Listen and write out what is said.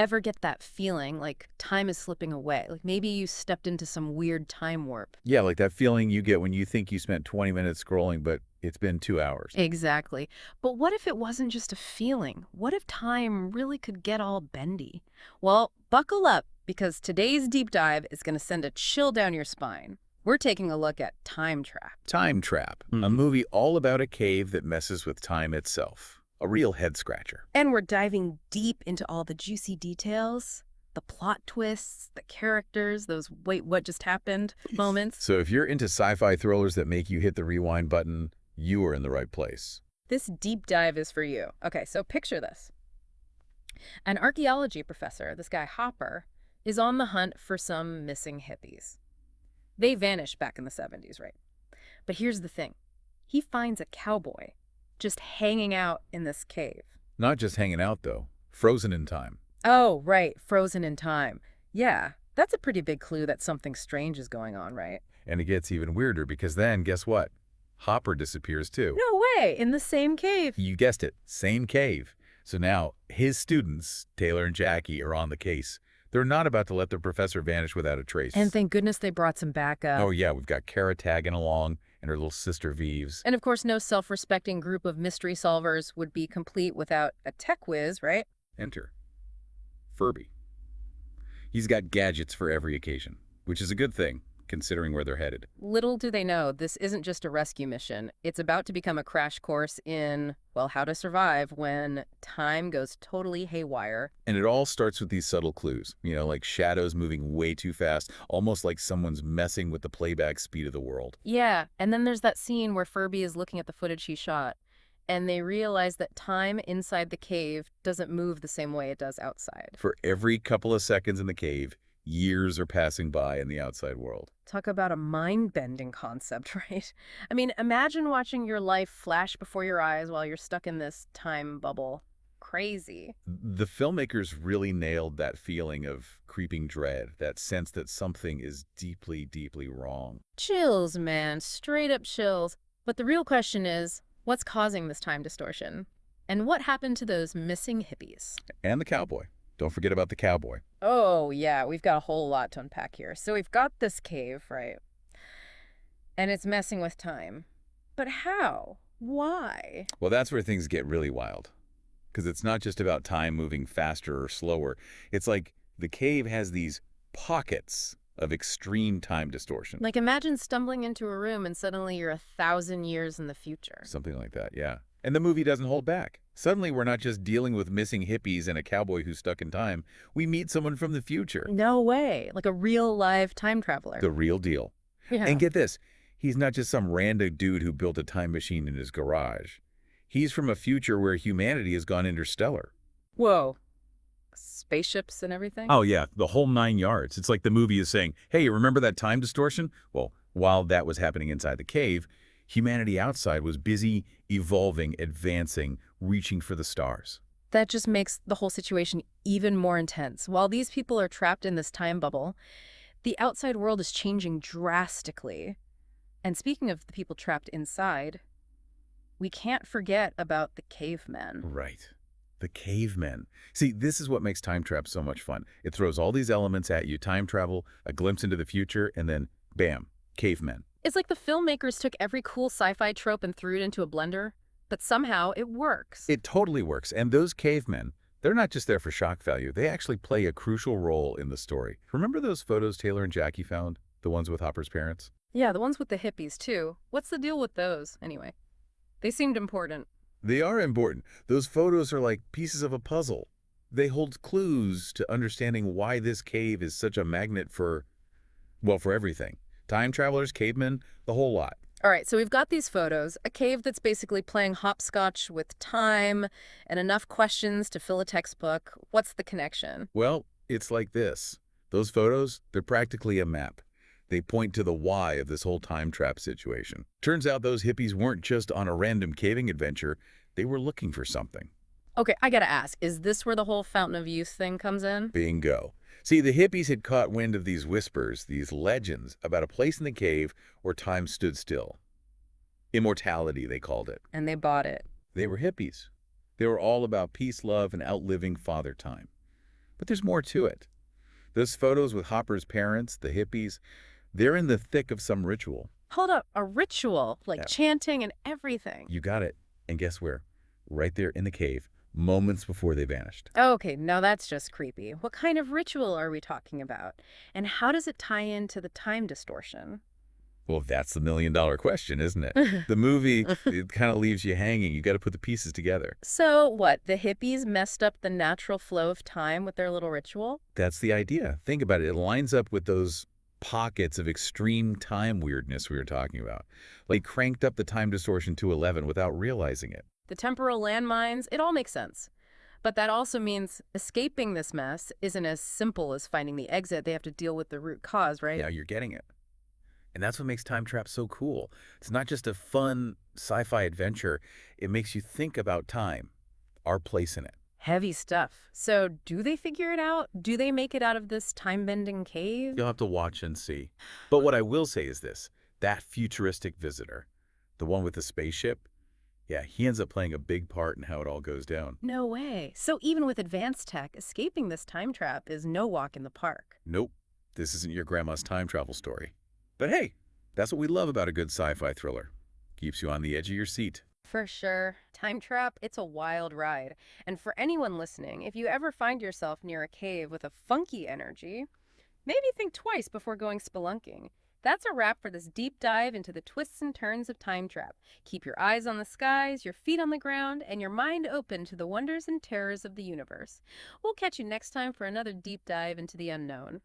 Ever get that feeling like time is slipping away? Like maybe you stepped into some weird time warp. Yeah, like that feeling you get when you think you spent 20 minutes scrolling, but it's been 2 hours. Exactly. But what if it wasn't just a feeling? What if time really could get all bendy? Well, buckle up because today's deep dive is going to send a chill down your spine. We're taking a look at Time Trap. Time Trap, a movie all about a cave that messes with time itself. A real head-scratcher. And we're diving deep into all the juicy details, the plot twists, the characters, those wait, what just happened moments. So if you're into sci-fi thrillers that make you hit the rewind button, you are in the right place. This deep dive is for you. Okay, so picture this. An archaeology professor, this guy Hopper, is on the hunt for some missing hippies. They vanished back in the 70s, right? But here's the thing. He finds a cowboy just hanging out in this cave. Not just hanging out, though. Frozen in time. Oh, right, frozen in time. Yeah, that's a pretty big clue that something strange is going on, right? And it gets even weirder because then, guess what? Hopper disappears too. No way, in the same cave. You guessed it, same cave. So now, his students, Taylor and Jackie, are on the case. They're not about to let their professor vanish without a trace. And thank goodness they brought some backup. Oh yeah, we've got Kara tagging along, and her little sister Vives. And of course, no self-respecting group of mystery solvers would be complete without a tech whiz, right? Enter Furby. He's got gadgets for every occasion, which is a good thing, considering where they're headed. Little do they know, this isn't just a rescue mission. It's about to become a crash course in, well, how to survive when time goes totally haywire. And it all starts with these subtle clues, like shadows moving way too fast, almost like someone's messing with the playback speed of the world. Yeah, and then there's that scene where Furby is looking at the footage he shot, and they realize that time inside the cave doesn't move the same way it does outside. For every couple of seconds in the cave, years are passing by in the outside world. Talk about a mind-bending concept, right? I mean, imagine watching your life flash before your eyes while you're stuck in this time bubble. Crazy. The filmmakers really nailed that feeling of creeping dread, that sense that something is deeply, deeply wrong. Chills, man. Straight up chills. But the real question is, what's causing this time distortion? And what happened to those missing hippies? And the cowboy. Don't forget about the cowboy. Oh, yeah, we've got a whole lot to unpack here. So we've got this cave, right? And it's messing with time. But how? Why? Well, that's where things get really wild. Because it's not just about time moving faster or slower. It's like the cave has these pockets of extreme time distortion. Like imagine stumbling into a room and suddenly you're 1,000 years in the future. Something like that, yeah. And the movie doesn't hold back. Suddenly, we're not just dealing with missing hippies and a cowboy who's stuck in time. We meet someone from the future. No way. Like a real live time traveler. The real deal. Yeah. And get this, he's not just some random dude who built a time machine in his garage. He's from a future where humanity has gone interstellar. Whoa. Spaceships and everything? Oh, yeah, the whole 9 yards. It's like the movie is saying, hey, you remember that time distortion? Well, while that was happening inside the cave, humanity outside was busy evolving, advancing, reaching for the stars. That just makes the whole situation even more intense. While these people are trapped in this time bubble, the outside world is changing drastically. And speaking of the people trapped inside, we can't forget about the cavemen. Right. The cavemen. See, this is what makes Time Trap so much fun. It throws all these elements at you, time travel, a glimpse into the future, and then, bam, cavemen. It's like the filmmakers took every cool sci-fi trope and threw it into a blender, but somehow it works. It totally works. And those cavemen, they're not just there for shock value. They actually play a crucial role in the story. Remember those photos Taylor and Jackie found? The ones with Hopper's parents? Yeah, the ones with the hippies, too. What's the deal with those, anyway? They seemed important. They are important. Those photos are like pieces of a puzzle. They hold clues to understanding why this cave is such a magnet for, well, for everything. Time travelers, cavemen, the whole lot. All right, so we've got these photos, a cave that's basically playing hopscotch with time and enough questions to fill a textbook. What's the connection? Well, it's like this. Those photos, they're practically a map. They point to the why of this whole time trap situation. Turns out those hippies weren't just on a random caving adventure. They were looking for something. Okay, I gotta ask, is this where the whole Fountain of Youth thing comes in? Bingo. See, the hippies had caught wind of these whispers, these legends, about a place in the cave where time stood still. Immortality, they called it. And they bought it. They were hippies. They were all about peace, love, and outliving Father Time. But there's more to it. Those photos with Hopper's parents, the hippies, they're in the thick of some ritual. Hold up, a ritual, like Yeah, chanting and everything. you got it. And guess where? Right there in the cave, moments before they vanished. Okay, now that's just creepy. What kind of ritual are we talking about? And how does it tie into the time distortion? Well, that's the million-dollar question, isn't it? The movie, it kind of leaves you hanging. You got to put the pieces together. So what, the hippies messed up the natural flow of time with their little ritual? That's the idea. Think about it. It lines up with those pockets of extreme time weirdness we were talking about. Like cranked up the time distortion to 11 without realizing it. The temporal landmines, it all makes sense. But that also means escaping this mess isn't as simple as finding the exit. They have to deal with the root cause, right? Yeah, you're getting it. And that's what makes Time Trap so cool. It's not just a fun sci-fi adventure. It makes you think about time, our place in it. Heavy stuff. So do they figure it out? Do they make it out of this time-bending cave? You'll have to watch and see. But what I will say is this. That futuristic visitor, the one with the spaceship, yeah, he ends up playing a big part in how it all goes down. No way. So even with advanced tech, escaping this time trap is no walk in the park. Nope, this isn't your grandma's time travel story. But hey, that's what we love about a good sci-fi thriller. Keeps you on the edge of your seat. For sure. Time trap, it's a wild ride. And for anyone listening, if you ever find yourself near a cave with a funky energy, maybe think twice before going spelunking. That's a wrap for this deep dive into the twists and turns of Time Trap. Keep your eyes on the skies, your feet on the ground, and your mind open to the wonders and terrors of the universe. We'll catch you next time for another deep dive into the unknown.